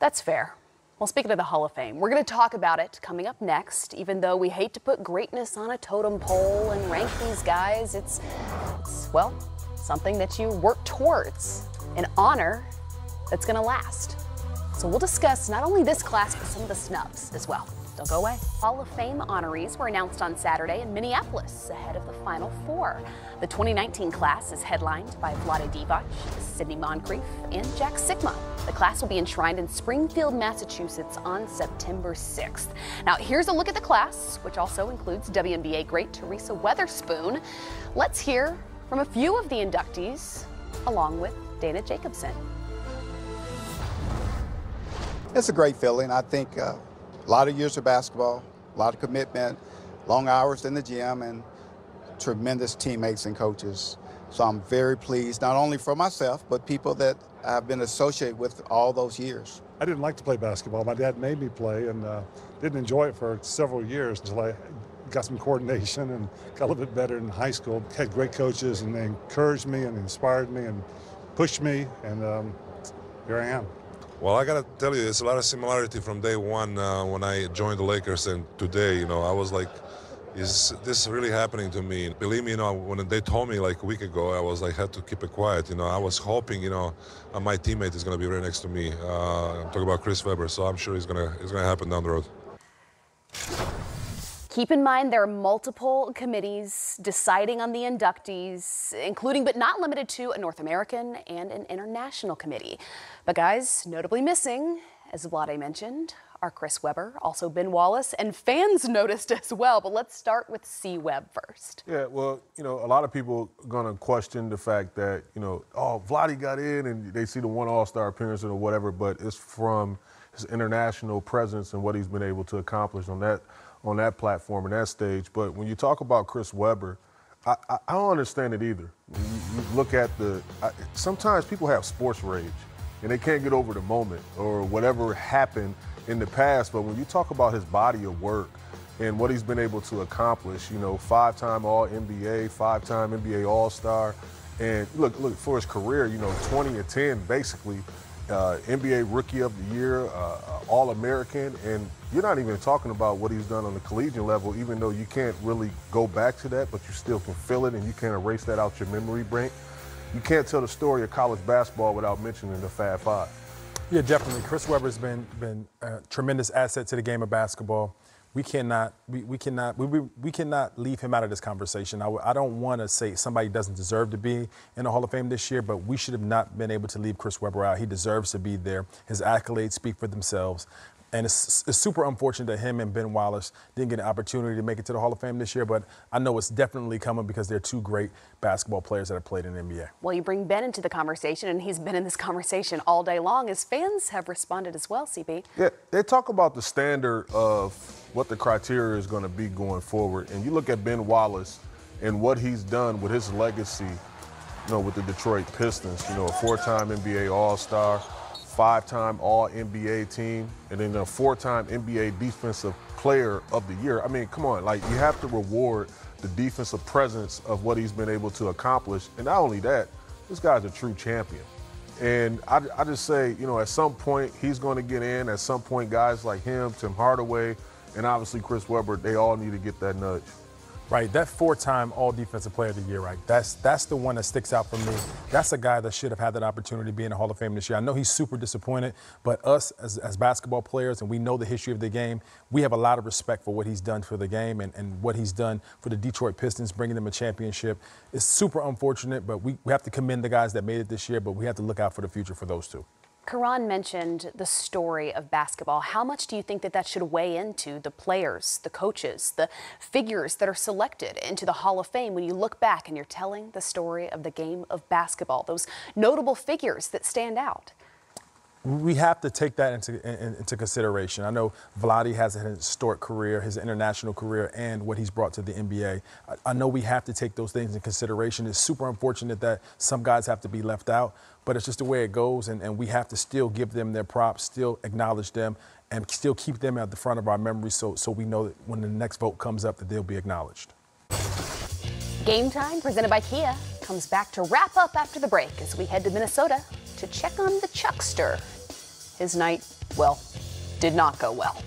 That's fair. Well, speaking of the Hall of Fame, we're going to talk about it coming up next. Even though we hate to put greatness on a totem pole and rank these guys, it's well, something that you work towards, an honor that's going to last. So we'll discuss not only this class, but some of the snubs as well. Don't go away. Hall of Fame honorees were announced on Saturday in Minneapolis ahead of the Final Four. The 2019 class is headlined by Vlade Divac, Sidney Moncrief, and Jack Sikma. The class will be enshrined in Springfield, Massachusetts on September 6th. Now, here's a look at the class, which also includes WNBA great Teresa Weatherspoon. Let's hear from a few of the inductees, along with Dana Jacobson. It's a great feeling. I think a lot of years of basketball, a lot of commitment, long hours in the gym, and tremendous teammates and coaches. So I'm very pleased, not only for myself, but people that I've been associated with all those years. I didn't like to play basketball. My dad made me play and didn't enjoy it for several years until I got some coordination and got a little bit better in high school. Had great coaches, and they encouraged me and inspired me and pushed me, and here I am. Well, I gotta tell you, there's a lot of similarity from day one when I joined the Lakers and today. You know, I was like, is this really happening to me? Believe me, you know, when they told me like a week ago, I was like, had to keep it quiet. You know, I was hoping, you know, my teammate is gonna be right next to me. I'm talking about Chris Webber, so I'm sure it's gonna happen down the road. Keep in mind there are multiple committees deciding on the inductees, including but not limited to a North American and an international committee. But guys, notably missing, as Vlade mentioned, are Chris Webber, also Ben Wallace, and fans noticed as well. But let's start with C. Webb first. Yeah, well, you know, a lot of people are going to question the fact that, you know, oh, Vlade got in and they see the one All-Star appearance or whatever, but it's from his international presence and what he's been able to accomplish on that platform and that stage. But when you talk about Chris Webber, I don't understand it either. You look at sometimes people have sports rage and they can't get over the moment or whatever happened in the past. But when you talk about his body of work and what he's been able to accomplish, you know, 5-time All-NBA, 5-time NBA All-Star, and look, for his career, you know, 20 and 10 basically, NBA Rookie of the Year, All-American, and you're not even talking about what he's done on the collegiate level, even though you can't really go back to that, but you still can feel it and you can't erase that out your memory bank. You can't tell the story of college basketball without mentioning the Fab Five. Yeah, definitely. Chris Webber's been a tremendous asset to the game of basketball. We cannot leave him out of this conversation. I don't want to say somebody doesn't deserve to be in the Hall of Fame this year, but we should have not been able to leave Chris Webber out. He deserves to be there. His accolades speak for themselves. And it's super unfortunate that him and Ben Wallace didn't get an opportunity to make it to the Hall of Fame this year, but I know it's definitely coming because they're two great basketball players that have played in the NBA. Well, you bring Ben into the conversation, and he's been in this conversation all day long. His fans have responded as well, CB. Yeah, they talk about the standard of what the criteria is going to be going forward. And you look at Ben Wallace and what he's done with his legacy, you know, with the Detroit Pistons, you know, a 4-time NBA All-Star, 5-time All-NBA team, and then a 4-time NBA Defensive Player of the Year. I mean, come on, like, you have to reward the defensive presence of what he's been able to accomplish. And not only that, this guy's a true champion. And I just say, you know, at some point he's going to get in. At some point, guys like him, Tim Hardaway, and obviously Chris Webber, they all need to get that nudge. Right, that 4-time All-Defensive Player of the Year, right? That's the one that sticks out for me. That's a guy that should have had that opportunity to be in the Hall of Fame this year. I know he's super disappointed, but us as basketball players, and we know the history of the game, we have a lot of respect for what he's done for the game and what he's done for the Detroit Pistons, bringing them a championship. It's super unfortunate, but we have to commend the guys that made it this year, but we have to look out for the future for those two. Karan mentioned the story of basketball. How much do you think that should weigh into the players, the coaches, the figures that are selected into the Hall of Fame when you look back and you're telling the story of the game of basketball, those notable figures that stand out? We have to take that into consideration. I know Vlade has a historic career, his international career, and what he's brought to the NBA. I know we have to take those things in consideration. It's super unfortunate that some guys have to be left out, but it's just the way it goes, and we have to still give them their props, still acknowledge them, and still keep them at the front of our memory so we know that when the next vote comes up that they'll be acknowledged. Game Time, presented by Kia, comes back to wrap up after the break as we head to Minnesota to check on the Chuckster. His night well, did not go well.